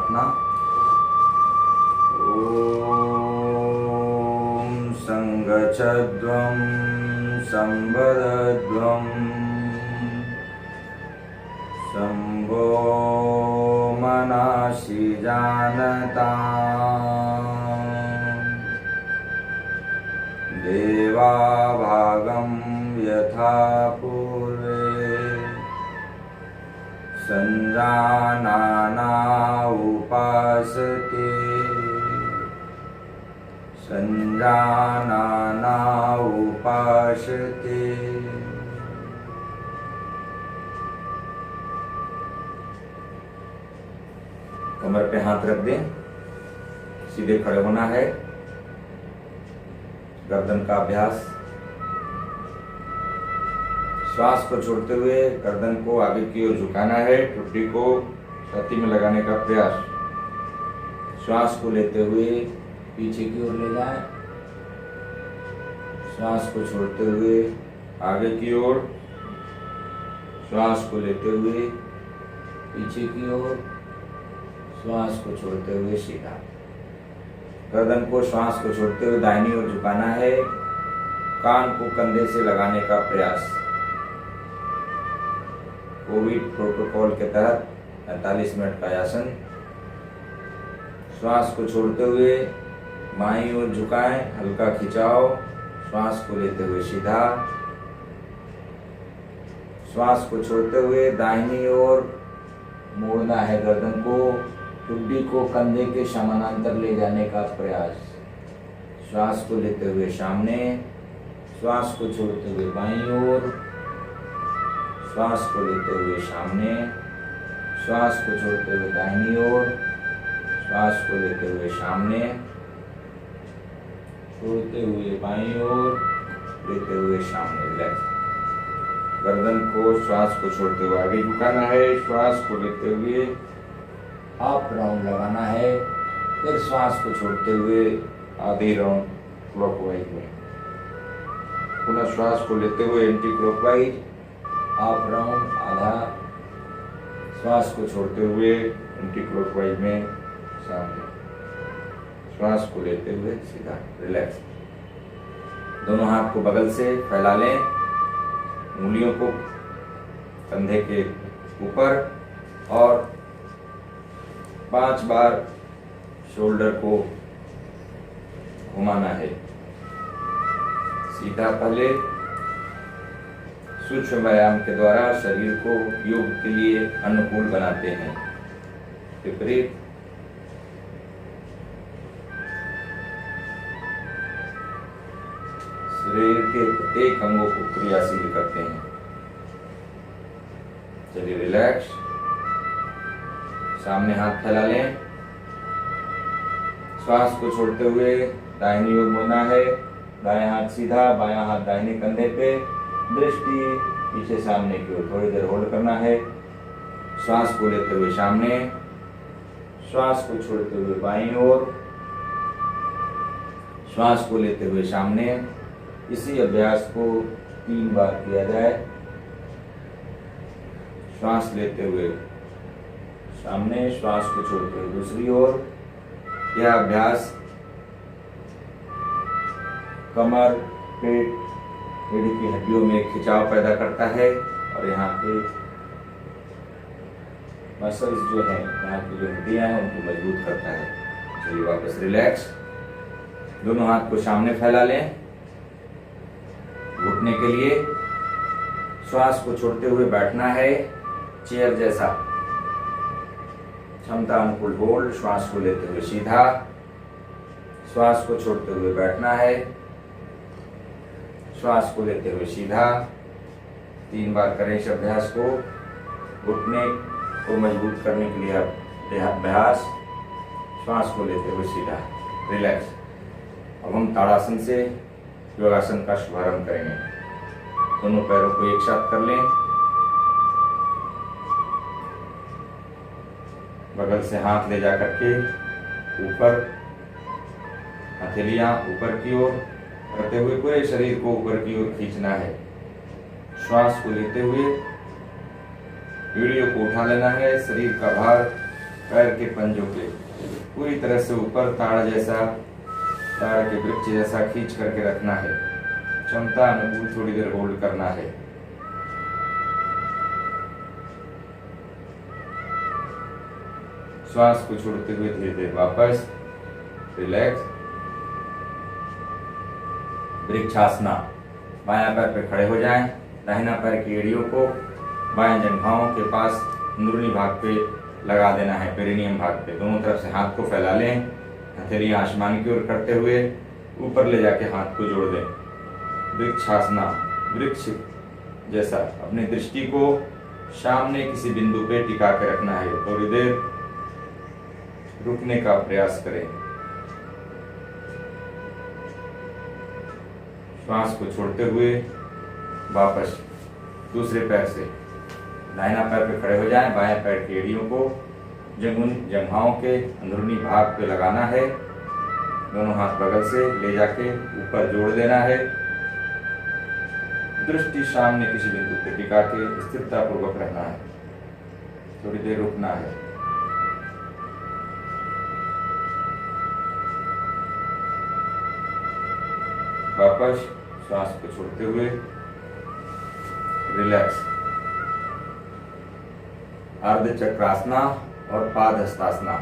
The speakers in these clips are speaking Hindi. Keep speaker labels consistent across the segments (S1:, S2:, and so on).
S1: अपना। ओम संगच्छध्वं संवदध्वं शंभो मनासि जानताम् देवाभागं यथा पूर्वे संजानाना उपासते संजानाना उपासते। कमर पे हाथ रख दें, सीधे खड़े होना है। गर्दन का अभ्यास, श्वास को छोड़ते हुए गर्दन को आगे की ओर झुकाना है। ठुड्डी को छाती में लगाने का प्रयास। श्वास को लेते हुए पीछे की ओर ले जाएं। श्वास को छोड़ते हुए आगे की ओर। श्वास को लेते हुए पीछे की ओर। श्वास को छोड़ते हुए सीधा। गर्दन को श्वास को छोड़ते हुए दाहिनी ओर झुकाना है। कान को कंधे से लगाने का प्रयास। कोविड प्रोटोकॉल के तहत 45 मिनट का आसन। श्वास को छोड़ते हुए बाईं ओर झुकाएं, हल्का खिंचाव। श्वास को लेते हुए सीधा। श्वास को छोड़ते हुए दाहिनी ओर मोड़ना है गर्दन को। ठुड्डी को कंधे के समानांतर ले जाने का प्रयास। श्वास को लेते हुए सामने। श्वास को छोड़ते हुए बाईं ओर। श्वास को लेते हुए सामने। श्वास को छोड़ते हुए दाहिनी ओर। श्वास को लेते हुए सामने। छोड़ते हुए बाईं ओर, लेते हुए सामने। रिलैक्स। गर्दन को श्वास को छोड़ते हुए आगे झुकाना है। श्वास को लेते हुए हाफ राउंड लगाना है। फिर श्वास को छोड़ते हुए आधे राउंड क्लॉकवाइज में। पुनः श्वास को लेते हुए एंटी क्लॉकवाइज, हाफ राउंड, आधा। श्वास को छोड़ते हुए एंटी क्लॉकवाइज में सामने। श्वास को लेते हुए सीधा। रिलैक्स। दोनों हाथ को बगल से फैला लें। उंगलियों को कंधे के ऊपर और 5 बार शोल्डर को घुमाना है। सीधा पहले सूक्ष्म व्यायाम के द्वारा शरीर को योग के लिए अनुकूल बनाते हैं। विपरीत शरीर के प्रत्येक अंगों को क्रियाशील करते हैं। चलिए रिलैक्स। सामने हाथ फैला लें। श्वास को छोड़ते हुए दाहिनी ओर मुड़ना है। दायां हाथ सीधा, बायां हाथ दाहिने कंधे पे। दृष्टि पीछे सामने की ओर। थोड़ी देर होल्ड करना है। श्वास को लेते हुए सामने। श्वास को छोड़ते हुए बाईं ओर। श्वास को लेते हुए सामने। इसी अभ्यास को 3 बार किया जाए। श्वास लेते हुए सामने, श्वास को छोड़ते हुए दूसरी ओर। यह अभ्यास कमर, पेट, रीढ़ की हड्डियों में खिंचाव पैदा करता है और यहाँ के मसल्स जो हैं, यहाँ की जो हड्डियां हैं, उनको मजबूत करता है। चलिए वापस रिलैक्स। दोनों हाथ को सामने फैला लें घुटने के लिए। श्वास को छोड़ते हुए बैठना है चेयर जैसा। क्षमता अनुकूल होल्ड। श्वास को लेते हुए सीधा। श्वास को छोड़ते हुए बैठना है। श्वास को लेते हुए सीधा। 3 बार करें इस अभ्यास को। घुटने को मजबूत करने के लिए अभ्यास। श्वास को लेते हुए सीधा। रिलैक्स। अब हम ताड़ासन से योगासन का शुभारंभ करेंगे। दोनों पैरों को एक साथ कर लें। बगल से हाथ ले जाकर के ऊपर, हथेलियां ऊपर की ओर करते हुए पूरे शरीर को ऊपर की ओर खींचना है। श्वास को लेते हुए एड़ियों को उठा लेना है। शरीर का भार पैर के पंजों के पूरी तरह से ऊपर ताड़ के वृक्ष जैसा खींच करके रखना है। क्षमता अनुकूल थोड़ी देर होल्ड करना है। श्वास को छोड़ते हुए धीरे धीरे वापस रिलैक्स। वृक्षासना। बायां पैर पे खड़े हो जाएं। दाहिना पैर की एड़ियों को बाएं जंघाओं के पास अंदरूनी भाग पे लगा देना है, पेरिनियम भाग पे। दोनों तरफ से हाथ को फैला लें, हथेलियां आसमान की ओर करते हुए ऊपर ले जाके हाथ को जोड़ दें। वृक्षासना। वृक्ष जैसा अपनी दृष्टि को सामने किसी बिंदु पे टिका के रखना है। थोड़ी देर रुकने का प्रयास करें। श्वास को छोड़ते हुए वापस दूसरे पैर से दाहिना पैर पे खड़े हो जाएं। बाएं पैर की एड़ियों को जंघाओं के अंदरूनी भाग पे लगाना है। दोनों हाथ बगल से ले जाके ऊपर जोड़ देना है। दृष्टि सामने किसी बिंदु पे टिका के स्थिरता पूर्वक रहना है। थोड़ी देर रुकना है। वापस श्वास को छोड़ते हुए रिलैक्स। अर्ध चक्रासना और पाद हस्तासना।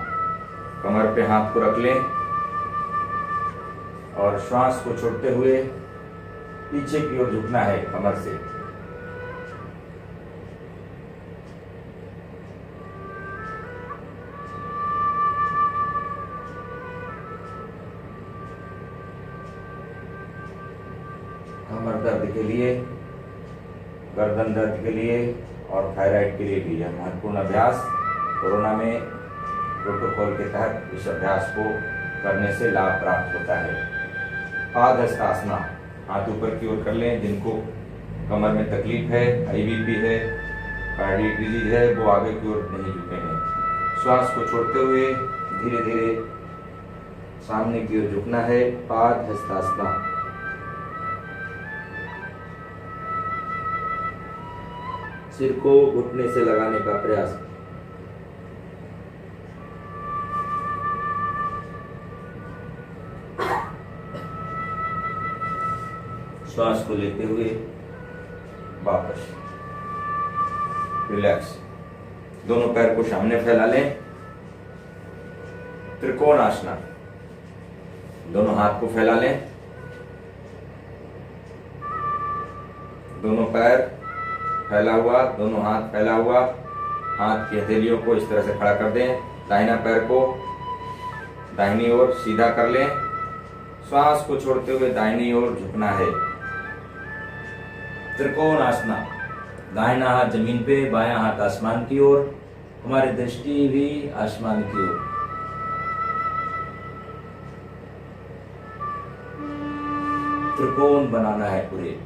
S1: कमर पे हाथ को रख लें और श्वास को छोड़ते हुए पीछे की ओर झुकना है कमर से। कमर दर्द के लिए, गर्दन दर्द के लिए और थायराइड के लिए भी यह महत्वपूर्ण अभ्यास कोरोना में प्रोटोकॉल के तहत इस अभ्यास को करने से लाभ प्राप्त होता है। पाद हस्तासना। हाथ ऊपर की ओर कर लें। जिनको कमर में तकलीफ है, IBP है, कार्डियक डिजीज है, वो आगे की ओर नहीं झुकेंगे। श्वास को छोड़ते हुए धीरे धीरे सामने की ओर झुकना है। पाद हस्तासना। सिर को घुटने से लगाने का प्रयास। श्वास को लेते हुए वापस रिलैक्स। दोनों पैर को सामने फैला लें। त्रिकोण आसना। दोनों हाथ को फैला लें। दोनों पैर फैला हुआ, दोनों हाथ फैला हुआ। हाथ की हथेलियों को इस तरह से खड़ा कर दें। दाहिना पैर को दाहिनी ओर सीधा कर लें। श्वास को छोड़ते हुए दाहिनी ओर झुकना है। त्रिकोण आसना। दाहिना हाथ जमीन पे, बायां हाथ आसमान की ओर, हमारी दृष्टि भी आसमान की ओर। त्रिकोण बनाना है पूरे।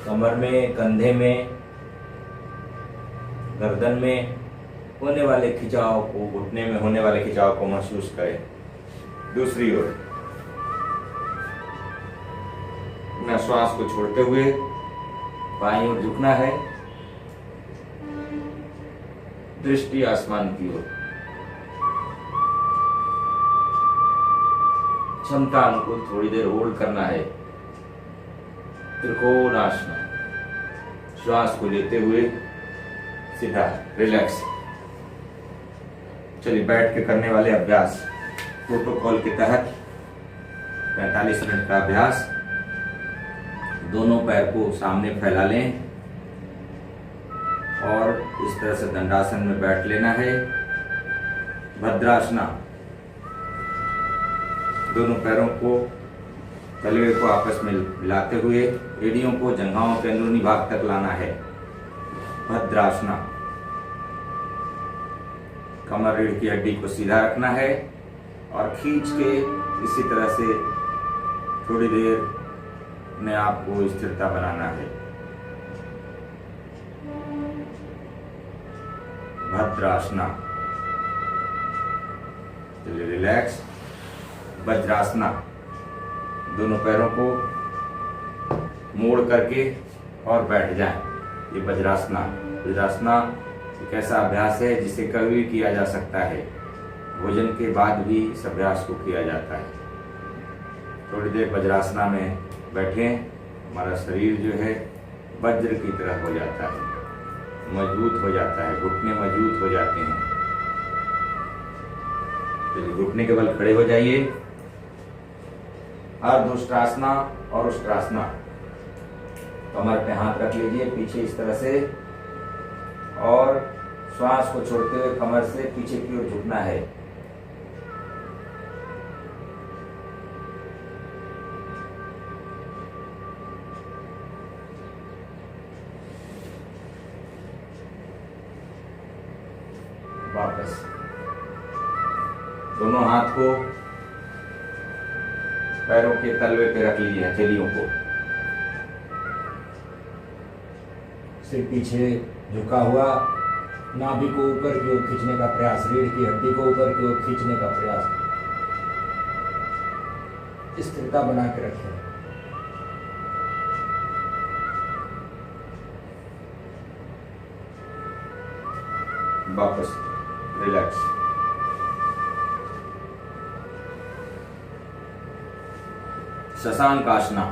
S1: कमर में, कंधे में, गर्दन में होने वाले खिंचाव को, घुटने में होने वाले खिंचाव को महसूस करें। दूसरी ओर अपना श्वास को छोड़ते हुए बाईं ओर झुकना है। दृष्टि आसमान की ओर। क्षमता अनुकूल थोड़ी देर होल्ड करना है। त्रिकोण आसना। श्वास को लेते हुए सीधा रिलैक्स। चलिए बैठ के करने वाले अभ्यास प्रोटोकॉल के तहत 45 मिनट का अभ्यास। दोनों पैर को सामने फैला लें और इस तरह से दंडासन में बैठ लेना है। भद्रासना। दोनों पैरों को, तलवे को आपस में मिलाते हुए एड़ियों को जंघाओं के अंदरूनी भाग तक लाना है। भद्रासना। कमर रीढ़ की हड्डी को सीधा रखना है और खींच के इसी तरह से थोड़ी देर अपने आप को स्थिरता बनाना है। भद्रासना। चलिए रिलैक्स। वज्रासना। दोनों पैरों को मोड़ करके और बैठ जाएं। ये वज्रासना। वज्रासना एक ऐसा अभ्यास है जिसे कभी भी किया जा सकता है। भोजन के बाद भी इस अभ्यास को किया जाता है। थोड़ी देर वज्रासना में बैठें, हमारा शरीर जो है वज्र की तरह हो जाता है, मजबूत हो जाता है, घुटने मजबूत हो जाते हैं। चलिए घुटने के बल खड़े हो जाइए। अर्धउष्ट्रासना और उष्ट्रासना, कमर पे हाथ रख लीजिए पीछे इस तरह से, और श्वास को छोड़ते हुए कमर से पीछे की ओर झुकना है। वापस दोनों हाथ को पैरों के तलवे पे रख लीजिए, हथेलियों को। सिर पीछे झुका हुआ, नाभि को ऊपर की ओर खींचने का प्रयास, रीढ़ की हड्डी को ऊपर की ओर खींचने का प्रयास। स्थिरता बना के रखें। वापस रिलैक्स। शशांक आसना,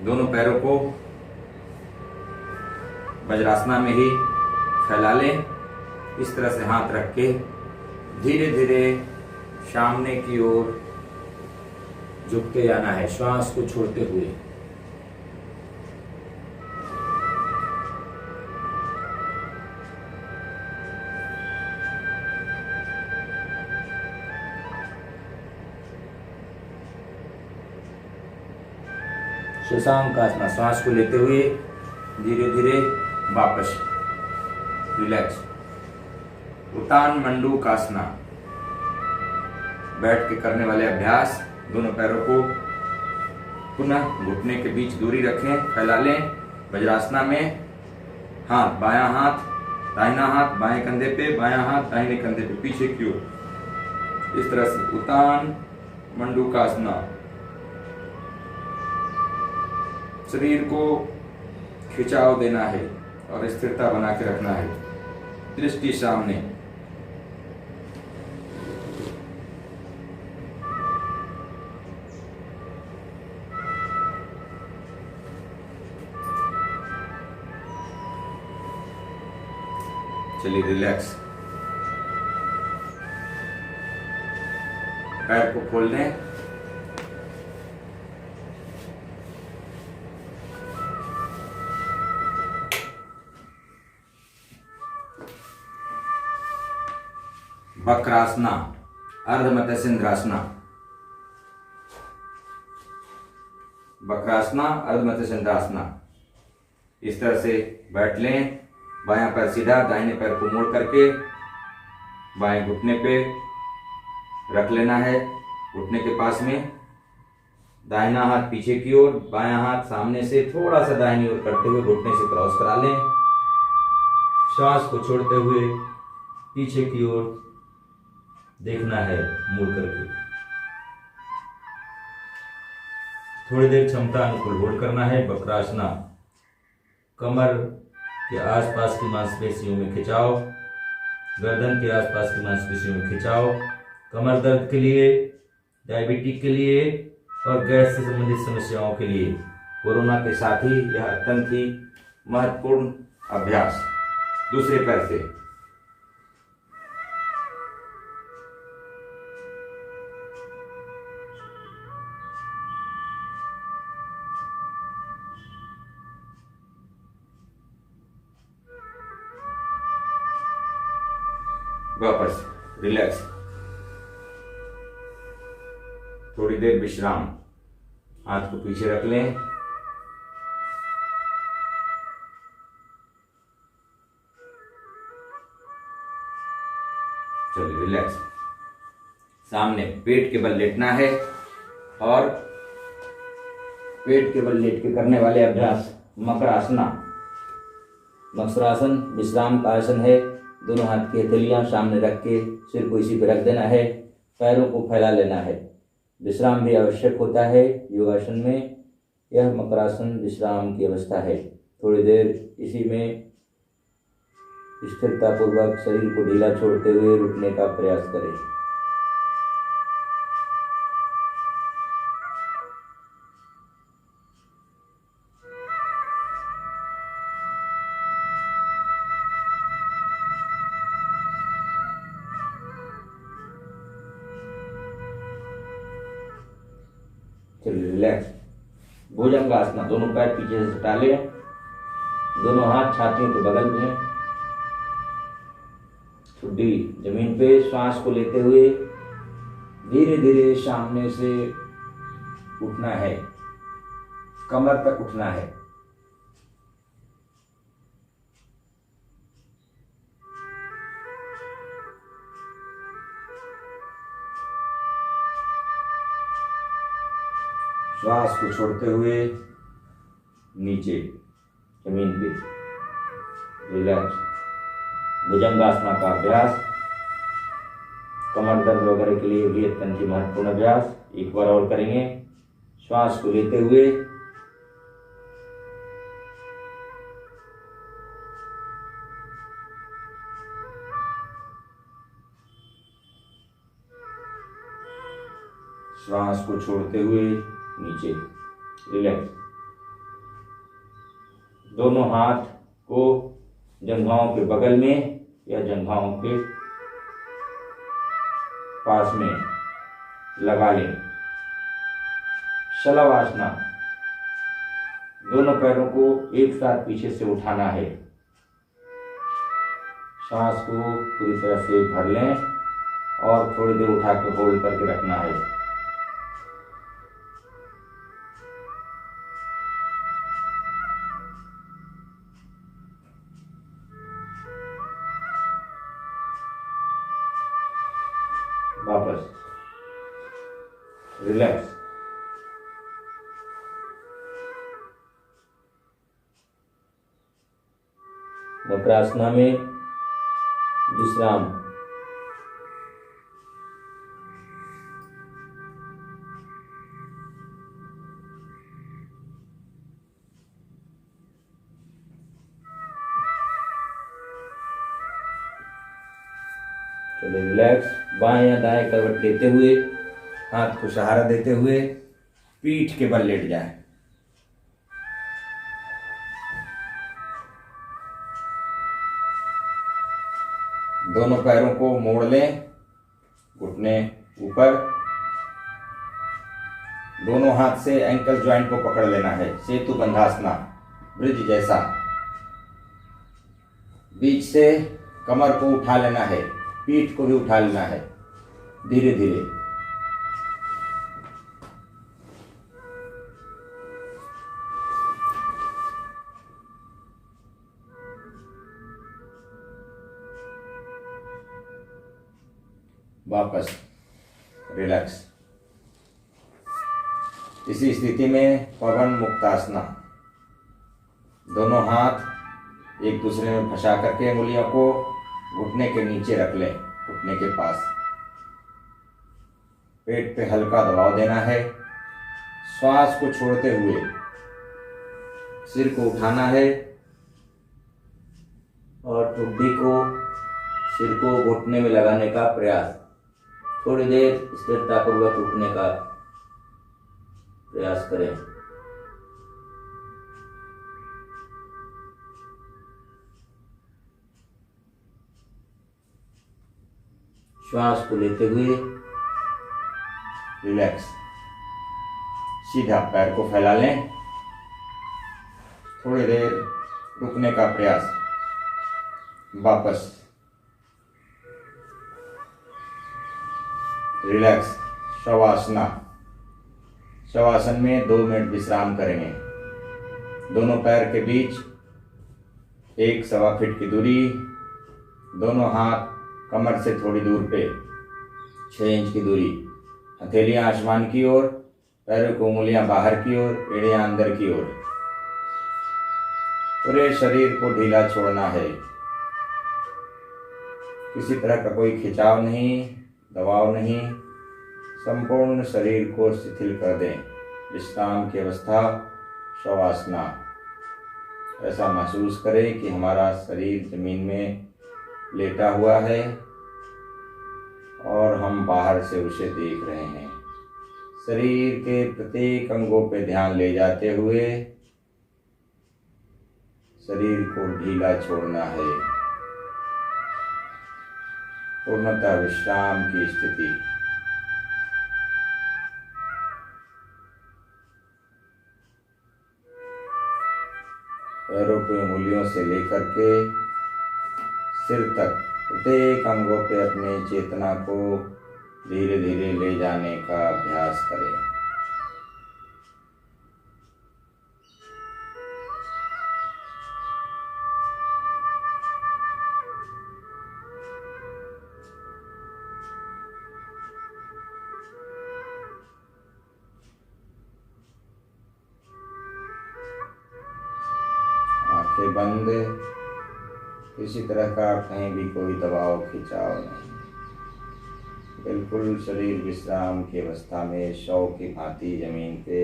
S1: दोनों पैरों को वज्रासना में ही फैला लें। इस तरह से हाथ रख के धीरे धीरे सामने की ओर झुकते जाना है, श्वास को छोड़ते हुए। शशांक आसना, श्वास को लेते हुए धीरे धीरे वापस रिलैक्स। उत्तान मंडूक आसना, बैठ के करने वाले अभ्यास। दोनों पैरों को पुनः घुटने के बीच दूरी रखें, फैला लें। वज्रासना में हाथ, बायां हाथ दाहिना हाथ बाएं कंधे पे, बायां हाथ दाहिने कंधे पे, पीछे की ओर। इस तरह से उत्तान मंडूकासना। शरीर को खिंचाव देना है और स्थिरता बना के रखना है। दृष्टि सामने। चलिए रिलैक्स। पैर को खोल दें। वक्रासना, अर्ध मत्स्येंद्रासना। वक्रासना, अर्ध मत्स्येंद्रासना। इस तरह से बैठ लें। बायां पैर सीधा, दाहिने पैर को मोड़ करके बाएं घुटने पे रख लेना है, घुटने के पास में। दाहिना हाथ पीछे की ओर, बायां हाथ सामने से थोड़ा सा दाहिनी ओर करते हुए घुटने से क्रॉस करा लें। श्वास को छोड़ते हुए पीछे की ओर देखना है, मुड़ करके। थोड़ी देर क्षमता अनुकूल होल्ड करना है। वक्रासना, कमर के आसपास की मांसपेशियों में खिंचाव, गर्दन के आसपास की मांसपेशियों में खिंचाव। कमर दर्द के लिए, डायबिटीज के लिए और गैस से संबंधित समस्याओं के लिए कोरोना के साथ ही यह अत्यंत ही महत्वपूर्ण अभ्यास। दूसरे पैर से वापस रिलैक्स। थोड़ी देर विश्राम। हाथ को पीछे रख लें। चलिए रिलैक्स। सामने पेट के बल लेटना है और पेट के बल लेट के करने वाले अभ्यास मकरासना। मकरासन विश्राम का आसन है। दोनों हाथ की हथेलियां सामने रख के सिर को इसी पे रख देना है, पैरों को फैला लेना है। विश्राम भी आवश्यक होता है योगासन में। यह मकरासन विश्राम की अवस्था है। थोड़ी देर इसी में
S2: स्थिरतापूर्वक शरीर को ढीला छोड़ते हुए रुकने का प्रयास करें। चलिए रिलैक्स। भुजंगासना, दोनों पैर पीछे से हटा लें, दोनों हाथ छातियों के बगल में, ठुड्डी जमीन पे। श्वास को लेते हुए धीरे धीरे सामने से उठना है, कमर तक उठना है। श्वास को छोड़ते हुए नीचे जमीन पे रिलैक्स। भुजंगासना का अभ्यास कमर दर्द वगैरह के लिए भी अत्यंत ही महत्वपूर्ण अभ्यास। एक बार और करेंगे। श्वास को लेते हुए श्वास को छोड़ते हुए नीचे रिलैक्स। दोनों हाथ को जंघाओं के बगल में या जंघाओं के पास में लगा लें। शलवासना, दोनों पैरों को एक साथ पीछे से उठाना है। सांस को पूरी तरह से भर लें और थोड़ी देर उठा के होल्ड करके रखना है। वापस रिलैक्स। वक्रासना में विश्राम। चलिए रिलैक्स। बाएं या दाएं करवट लेते हुए हाथ को सहारा देते हुए पीठ के बल लेट जाएं। दोनों पैरों को मोड़ लें, घुटने ऊपर। दोनों हाथ से एंकल ज्वाइंट को पकड़ लेना है, सेतु बंधासना, ब्रिज जैसा। बीच से कमर को उठा लेना है, पीठ को भी उठा लेना है धीरे धीरे। वापस रिलैक्स। इसी स्थिति में पवन मुक्तासना, दोनों हाथ एक दूसरे में फंसा करके उंगलियों को घुटने के नीचे रख लें, घुटने के पास। पेट पे हल्का दबाव देना है। श्वास को छोड़ते हुए सिर को उठाना है और ठुड्डी को सिर को घुटने में लगाने का प्रयास। थोड़ी देर स्थिरतापूर्वक रुकने का प्रयास करें। श्वास को लेते हुए रिलैक्स। सीधा पैर को फैला लें। थोड़ी देर रुकने का प्रयास। वापस रिलैक्स। शवासना, शवासन में 2 मिनट विश्राम करेंगे। दोनों पैर के बीच 1-1.25 फीट की दूरी। दोनों हाथ कमर से थोड़ी दूर पे 6 इंच की दूरी। हथेलियां आसमान की ओर, पैरों को उंगलियां बाहर की ओर, एड़ियां अंदर की ओर। पूरे शरीर को ढीला छोड़ना है। किसी तरह का कोई खिंचाव नहीं, दबाव नहीं। संपूर्ण शरीर को शिथिल कर दें। विश्राम की अवस्था, शवासना। ऐसा महसूस करें कि हमारा शरीर जमीन में लेटा हुआ है और हम बाहर से उसे देख रहे हैं। शरीर के प्रत्येक अंगों पे ध्यान ले जाते हुए शरीर को ढीला छोड़ना है। पूर्णतः विश्राम की स्थिति। पैरों की उंगलियों से लेकर के सिर तक प्रत्येक अंगों पे अपनी चेतना को धीरे धीरे ले जाने का अभ्यास करें। आंखें बंद, किसी तरह का कहीं भी कोई दबाव खिंचाव नहीं, बिल्कुल शरीर विश्राम की अवस्था में शव की भांति जमीन पे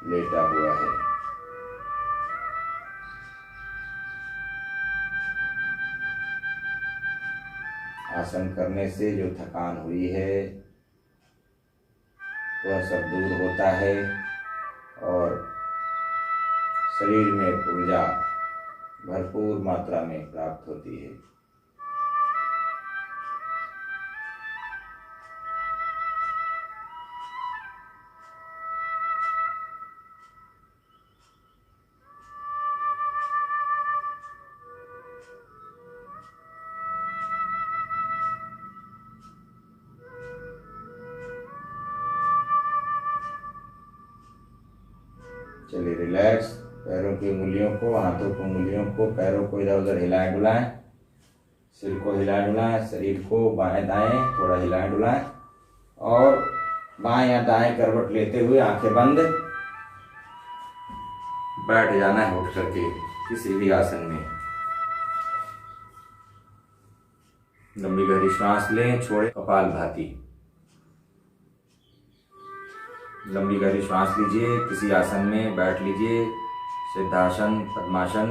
S2: लेटा हुआ है। आसन करने से जो थकान हुई है वह सब दूर होता है और शरीर में ऊर्जा भरपूर मात्रा में प्राप्त होती है। चलिए रिलैक्स। पैरों की उंगलियों को, हाथों की उंगलियों को, पैरों को इधर उधर हिलाएं डुलाएं, सिर को हिलाएं डुलाएं, शरीर को बाएं दाएं थोड़ा हिलाएं डुलाएं और बाएं या दाएं करवट लेते हुए आंखें बंद बैठ जाना है उठ करके किसी भी आसन में। लंबी गहरी सांस लें, छोड़े कपालभाति। लंबी गहरी सांस लीजिए, किसी आसन में बैठ लीजिए, सिद्धासन, पद्मासन।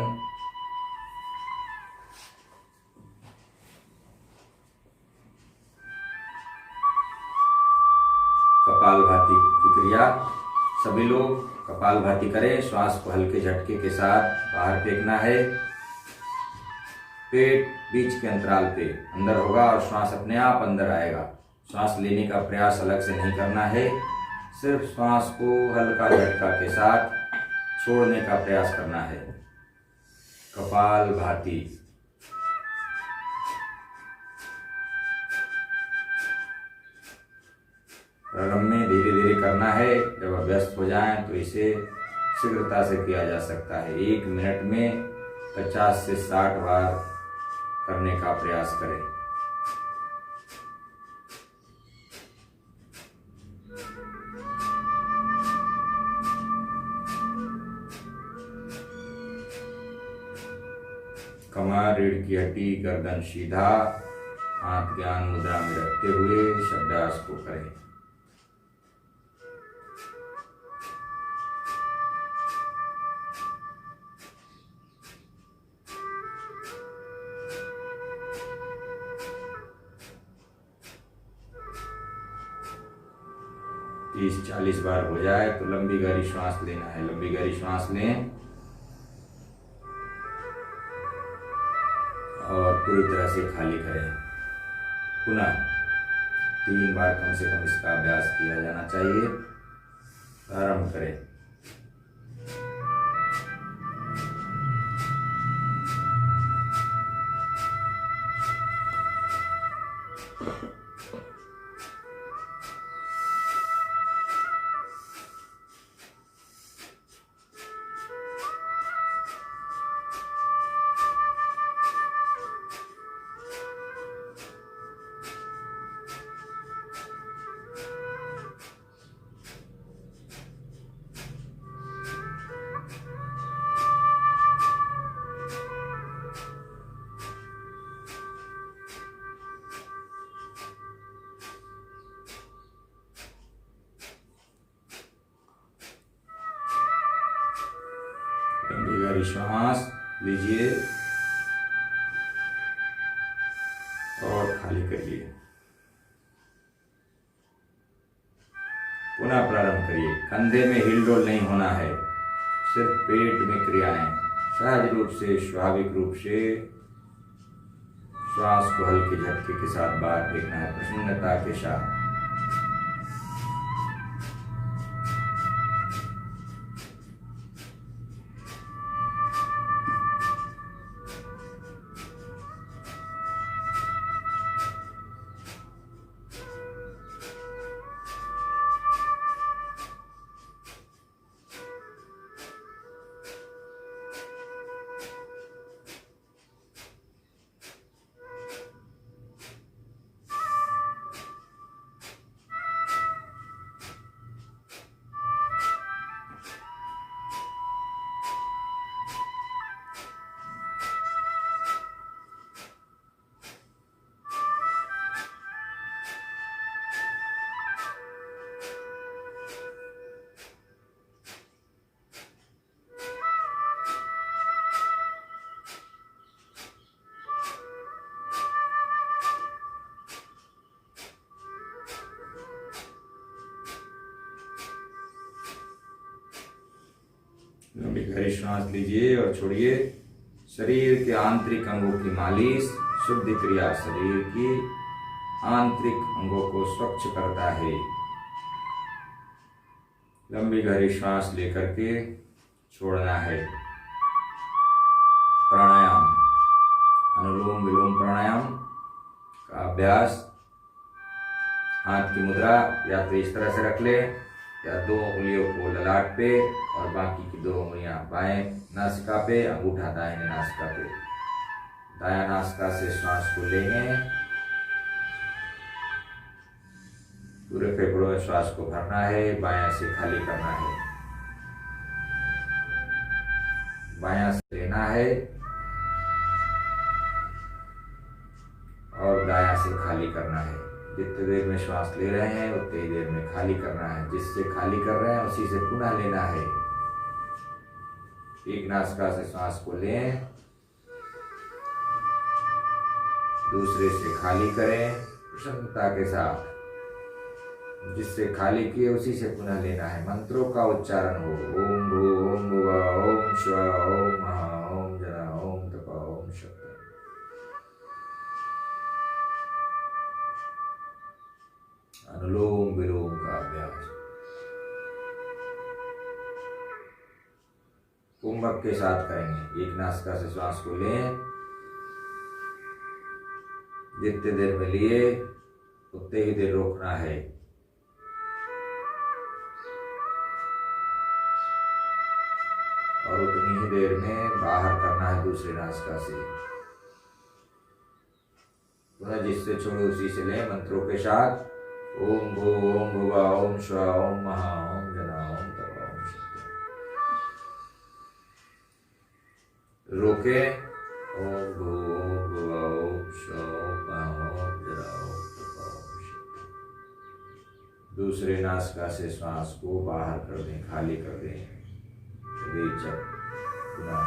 S2: कपालभाति की क्रिया सभी लोग कपालभाति करें। श्वास को हल्के झटके के साथ बाहर फेंकना है। पेट बीच के अंतराल पे अंदर होगा और श्वास अपने आप अंदर आएगा। श्वास लेने का प्रयास अलग से नहीं करना है, सिर्फ श्वास को हल्का झटका के साथ छोड़ने का प्रयास करना है। कपालभाति। प्रारंभ में धीरे धीरे करना है, जब अभ्यस्त हो जाएं तो इसे शीघ्रता से किया जा सकता है। 1 मिनट में 50 से 60 बार करने का प्रयास करें। कमर, रीढ़ की हड्डी, गर्दन सीधा, हाथ ज्ञान मुद्रा में रखते हुए शब्दास को करें। तीस 40 बार हो जाए तो लंबी गहरी श्वास लेना है। लंबी गहरी श्वास लें और पूरी तरह से खाली करें। पुनः 3 बार कम से कम इसका अभ्यास किया जाना चाहिए। प्रारंभ करें। लंबी गहरी श्वास लीजिए खाली करिए। पुनः प्रारंभ करिए। कंधे में हिलडोल नहीं होना है, सिर्फ पेट में क्रियाएं। सहज रूप से, स्वाभाविक रूप से श्वास को हल्के झटके के साथ बाहर फेंकना है, प्रसन्नता के साथ। लंबी गहरी सांस लीजिए और छोड़िए। शरीर के आंतरिक अंगों की मालिश शुद्ध क्रिया शरीर की आंतरिक अंगों को स्वच्छ करता है। लंबी गहरी सांस लेकर के छोड़ना है। प्राणायाम, अनुलोम विलोम प्राणायाम का अभ्यास। हाथ की मुद्रा या तो इस तरह से रख ले या 2 उंगलियों को ललाट पे और बाकी की 2 उंगलियां बाएं नासिका पे, अंगूठा दाहिने नासिका पे। दायां नासिका से श्वास को लेंगे, पूरे फेफड़ों में श्वास को भरना है, बायां से खाली करना है। बायां से लेना है और दायां से खाली करना है। जितनी देर में श्वास ले रहे हैं उतनी देर में खाली करना है। जिससे खाली कर रहे हैं उसी से पुनः लेना है। एक नासिका से श्वास को लें, दूसरे से खाली करें प्रसन्नता के साथ। जिससे खाली किए उसी से पुनः लेना है। मंत्रों का उच्चारण हो। ओम भू ओम भुवा ओम श्वा ओम महा ओम जना ओम तपा ओम शक्ति। अनुलोम विलोम का अभ्यास कुंभक के साथ करेंगे। एक नासिका से श्वास को लें, जितने देर में लिए उतने ही देर रोकना है। और उतनी ही देर में बाहर करना है दूसरे नासिका से। पुनः जिससे छोड़ो उसी से लें मंत्रों के साथ। ओम भू ओम भुवा ओम श्वा ओम महा ओम जना ओम तपा ओम शक्ति। रोके। ओम भू ओम भुवा ओम श्वा ओम महा ओम जना ओम तपा ओम शक्ति। दूसरे नासिका से श्वास को बाहर कर दें, खाली कर दें। रेचक। पुनः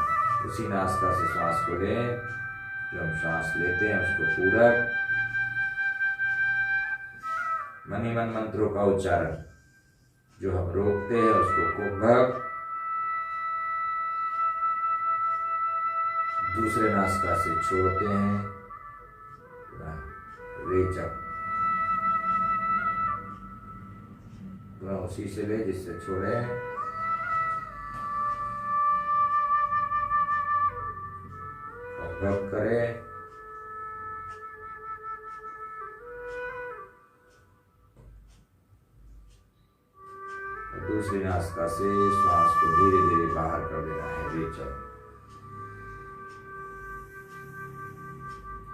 S2: उसी नासिका से श्वास को लें। जो हम श्वास लेते हैं उसको पूरक मन ही मन मंत्रों का उच्चारण। जो हम रोकते हैं उसको कुंभक, दूसरे नासिका से छोड़ते हैं रेचक। पुनः उसी से ले जिससे छोड़े। कुंभक करें। दूसरी नासिका से श्वास को धीरे धीरे बाहर कर देना है। रेचक।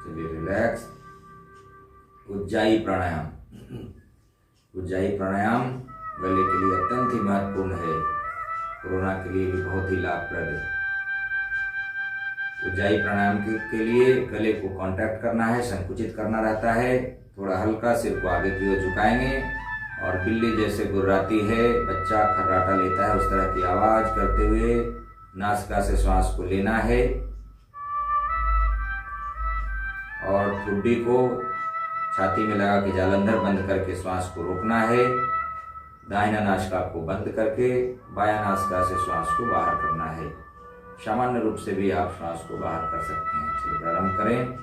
S2: चलिए रिलैक्स। उज्जाई प्राणायाम। उज्जाई प्राणायाम गले के लिए अत्यंत ही महत्वपूर्ण है। कोरोना के लिए भी बहुत ही लाभप्रद है। उज्जाई प्राणायाम के लिए गले को कॉन्ट्रैक्ट करना है, संकुचित करना रहता है। थोड़ा हल्का सिर को आगे की ओर झुकाएंगे और बिल्ली जैसे गुर्राती है, बच्चा खर्राटा लेता है, उस तरह की आवाज करते हुए नासिका से श्वास को लेना है और ठुड्डी को छाती में लगा के जालंधर बंद करके श्वास को रोकना है। दाहिना नासिका को बंद करके बायां नासिका से श्वास को बाहर करना है। सामान्य रूप से भी आप श्वास को बाहर कर सकते हैं। चलिए प्रारंभ करें।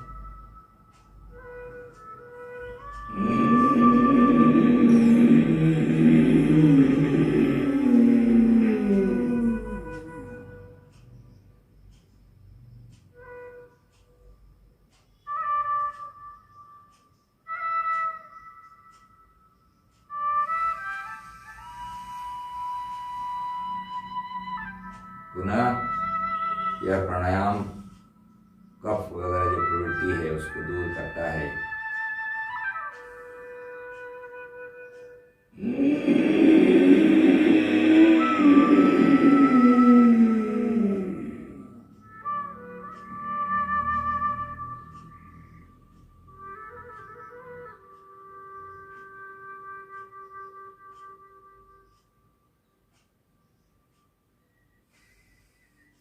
S2: पुनः यह प्राणायाम कफ वगैरह जो प्रवृत्ति है उसको दूर करता है।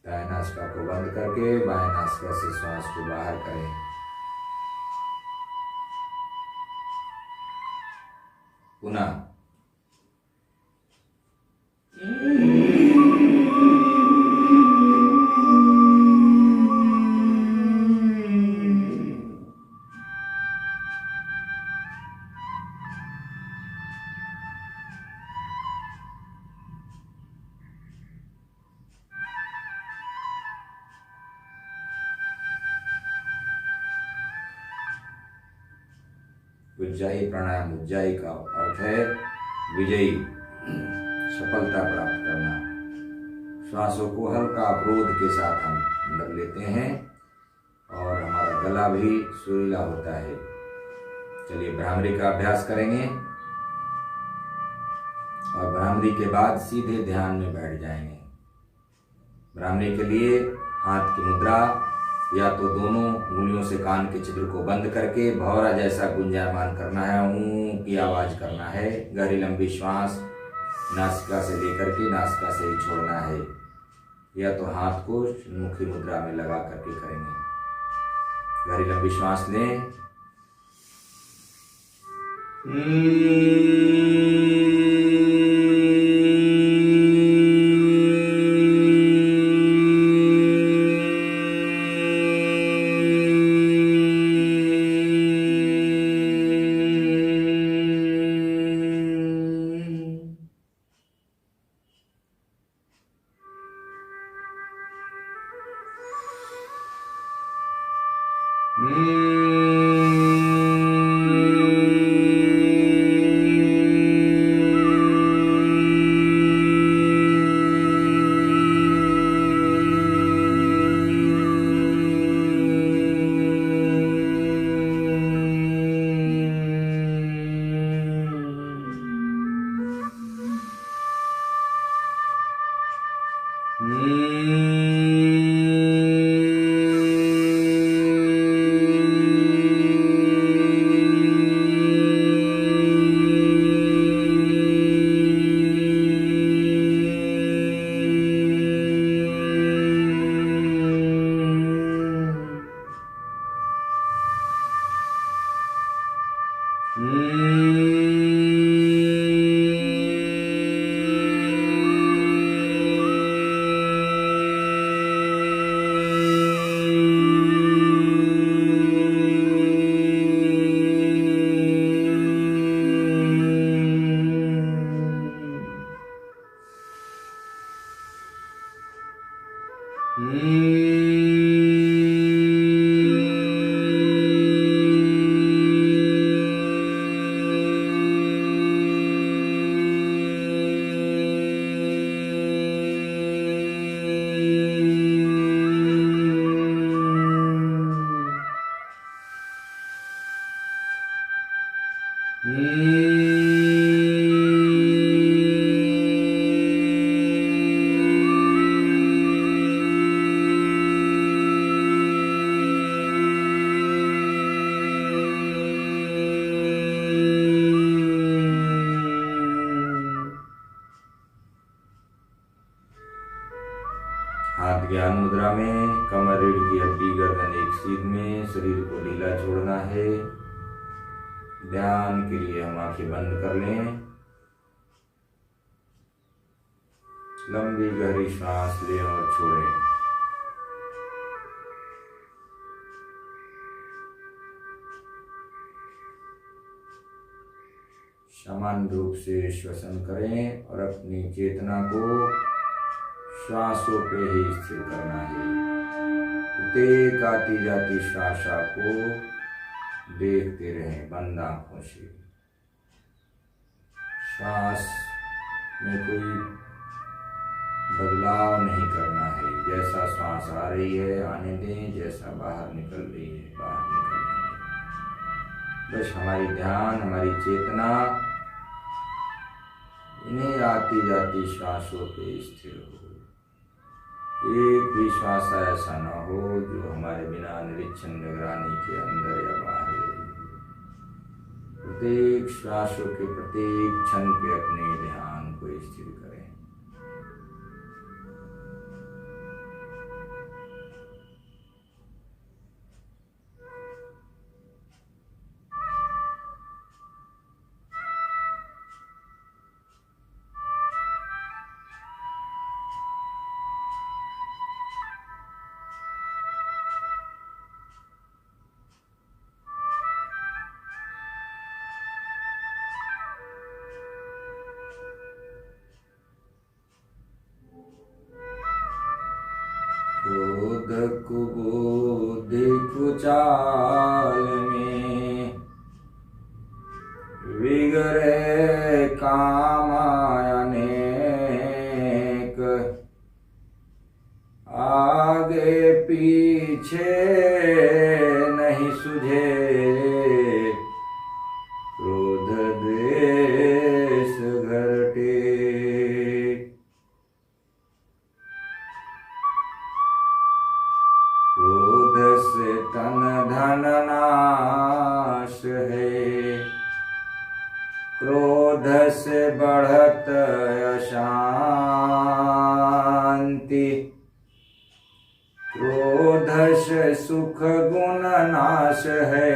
S2: दाएं नासिका को बंद करके बाएं नासिका से श्वास को बाहर करें। पुनः उज्जाई प्राणायाम। उज्जाई का अर्थ है विजयी, सफलता प्राप्त करना। श्वासों को हल्का अवरोध के साथ हम अंदर लेते हैं और हमारा गला भी सुरीला होता है। चलिए भ्रामरी का अभ्यास करेंगे और भ्रामरी के बाद सीधे ध्यान में बैठ जाएंगे। भ्रामरी के लिए हाथ की मुद्रा या तो दोनों उंगलियों से कान के छिद्र को बंद करके भौरा जैसा गुंजायमान करना है। ऊं की आवाज करना है। गहरी लंबी श्वास नासिका से लेकर के नासिका से ही छोड़ना है, या तो हाथ को मुखी मुद्रा में लगा करके करेंगे। गहरी लंबी श्वास लें। हाथ ज्ञान मुद्रा में, कमर रीढ़ की हड्डी गर्दन एक सीध में, शरीर को ढीला छोड़ना है। ध्यान के लिए हम आंखें बंद कर लें। लंबी गहरी सांस लें और छोड़ें। समान रूप से श्वसन करें और अपनी चेतना को श्वासों पे ही स्थिर करना है। प्रत्येक आती जाती श्वास को देखते रहें बंद आंखों से। श्वास में कोई बदलाव नहीं करना है। जैसा श्वास आ रही है आने दें, जैसा बाहर निकल रही है बाहर निकलने दें। बस हमारी ध्यान, हमारी चेतना इन्हें आती जाती श्वासों पे स्थिर हो। एक भी श्वास ऐसा न हो जो हमारे बिना निरीक्षण निगरानी के अंदर या बाहर ले। प्रत्येक श्वासों के प्रत्येक क्षण पे अपने ध्यान को स्थिर करें। क्रोध कुबोध कुचाल में विगरे काम अनेक। आगे पीछे नहीं सुझे क्रोध द्वेष घरटे। क्रोध से तन धन नाश है, क्रोध से बढ़त अशांति। क्रोध से सुख गुण नाश है,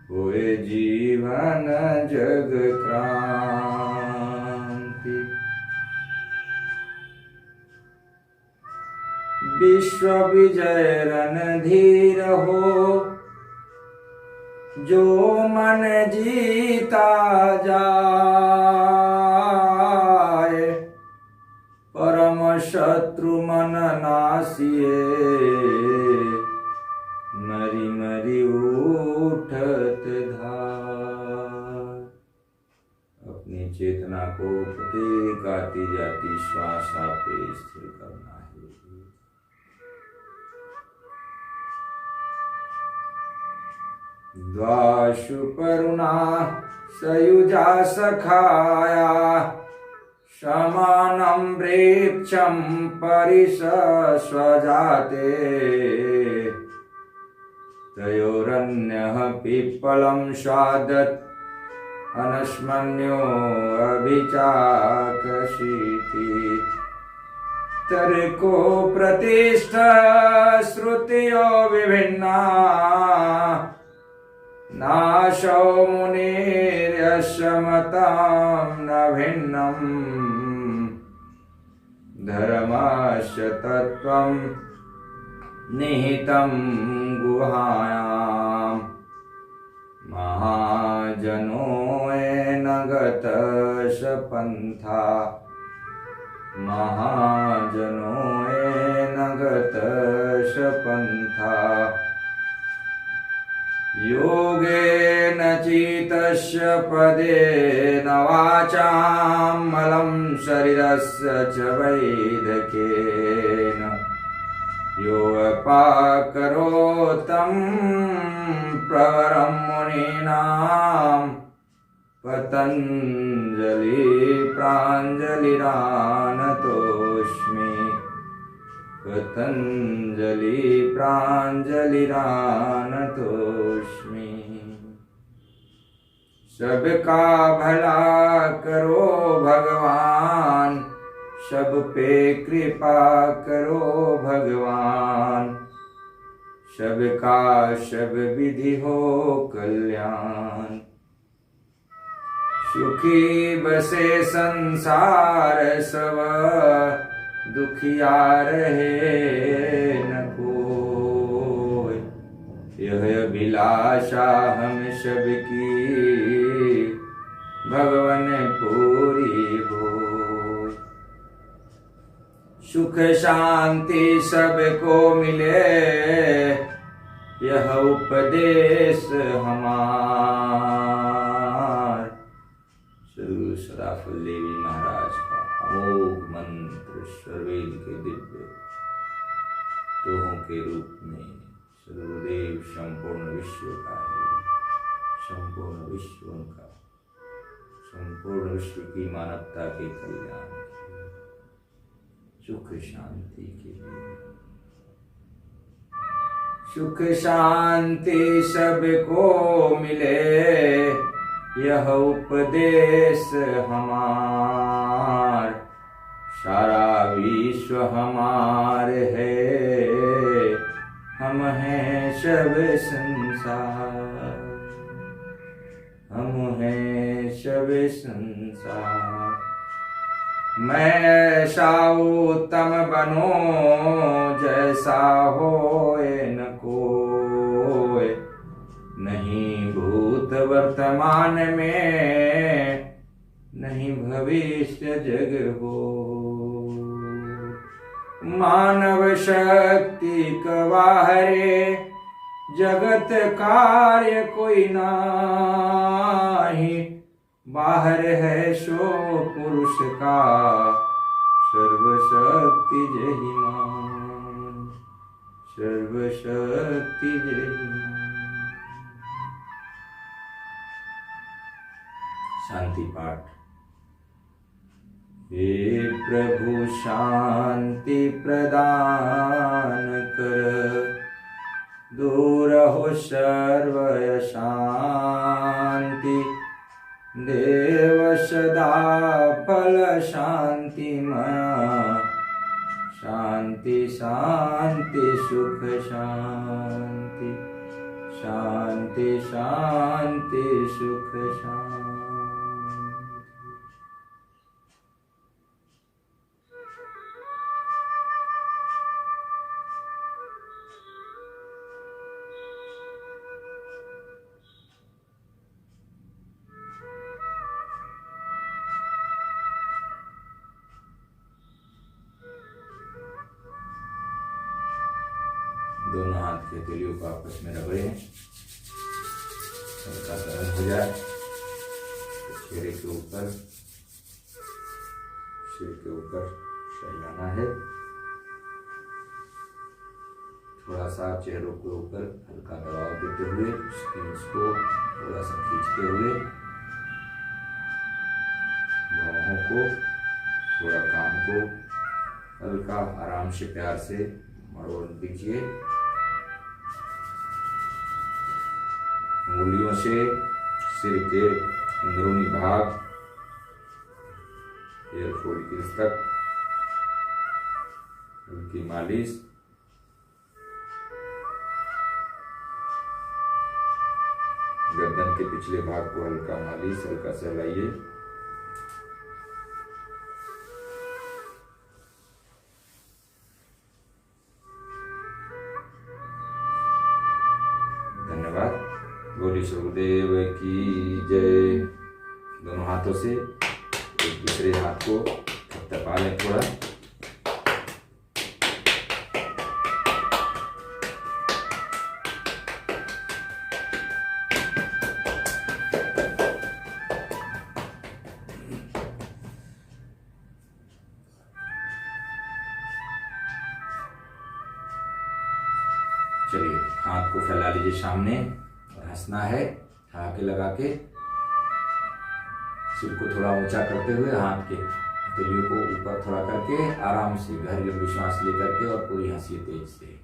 S2: हुए जीवन जग क्रांति। विश्व विजय रणधीर हो, जो मन जीता जाए। परम शत्रु मन नासिए, मरी मरी उठत धार। अपनी चेतना को प्रत्येक आती जाती श्वास पे स्थिर करना है। द्वाशु करुणा सयुजा सखाया, समानं वृक्षं परिसस्वजाते। तयोरन्यः पिप्पलं स्वादत्, अनस्मन्यो अभिचाकशीति। तर्को प्रतिष्ठा श्रुतियो विभिन्ना, नाशो मुनिर्यस्य मतं न भिन्नम्। धर्मस्य तत्त्वं निहितं गुहायां, महाजनो येन गतः पन्था। महाजनो येन गतः पन्था। योगेन चित्तस्य पदेन वाचां, मलं शरीरस्य च वैदकेन। योऽपाकरोतं प्रवरं मुनीनां, पतञ्जलि प्राञ्जलिरानतोऽस्मि। पतञ्जलि प्राञ्जलिरानतोऽस्मि। सबका भला करो भगवान, सब पे कृपा करो भगवान।
S1: सबका सब विधि हो कल्याण। सुखी बसे संसार सब, दुखिया रहे न कोई। यह अभिलाषा हम सबकी, भगवन पूरी हो। सुख शांति सबको मिले, यह उपदेश हमार। श्री सदाफल देवी महाराज का अमोघ मंत्र सर्वेद के दिव्य दोहों के रूप में सर्वदेव संपूर्ण विश्व का है, संपूर्ण विश्व का, संपूर्ण विश्व की मानवता के कल्याण के लिए, सुख शांति के लिए। सुख शांति सबको मिले, यह उपदेश हमार। सारा विश्व हमार है, हम हैं सब संसार, हम हैं सब संसार। मैं ऐसा उत्तम बनो, जैसा होए न कोई। नहीं भूत वर्तमान में, नहीं भविष्य जग हो। मानव शक्ति कवाहरे, जगत कार्य कोई नाही। बाहर है सो पुरुष का, सर्वशक्ति जहि मान, सर्वशक्ति जहि मान। शांति पाठ। हे प्रभु शांति प्रदान कर, दूर हो सर्व अशांति। देव सदा फल शांतिमय, शांति शांति सुख शांति, शांति शांति सुख शांति। दोनों हाथ के हथेलियों को आपस में रगड़ें, हल्का गर्म हो जाए। चेहरे के ऊपर, सिर के ऊपर फैलाना है। थोड़ा सा चेहरों के ऊपर हल्का दबाव देते हुए, स्किन्स को थोड़ा सा खींचते हुए, बाहों को, थोड़ा कान को हल्का आराम से प्यार से मरोड़ दीजिए। उंगलियों से सिर के अंदरूनी भाग, हेयर फॉलिकल्स तक उनकी मालिश। गर्दन के पिछले भाग को हल्का मालिश, हल्का सहलाइए। धन्यवाद। बोली सुखदेव की जय। दोनों हाथों से एक दूसरे हाथ को थपथपा लें थोड़ा। चलिए, हाथ को फैला लीजिए सामने और हंसना है ठहाके लगा के। सिर को थोड़ा ऊंचा करते हुए, हाथ के हथेलियों को ऊपर थोड़ा करके, आराम से गहरी लंबी सांस लेकर के और पूरी हंसी तेज से।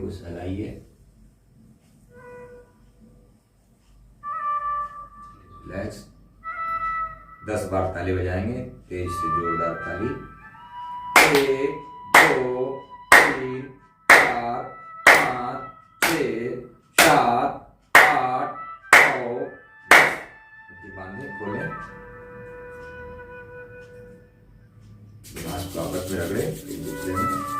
S2: जोर से लगाइए। रिलैक्स। 10 बार ताली बजाएंगे, तेज से जोरदार ताली। 1 2 3 4 5 6 7 8 9 10। बांधे, खोलें, दिमाग को आपस में रगड़े एक दूसरे में।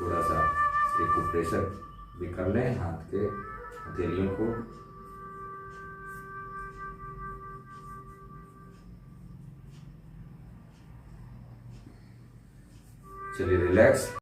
S2: थोड़ा सा एक को प्रेशर भी कर लें हाथ के हथेलियों को। चलिए रिलैक्स।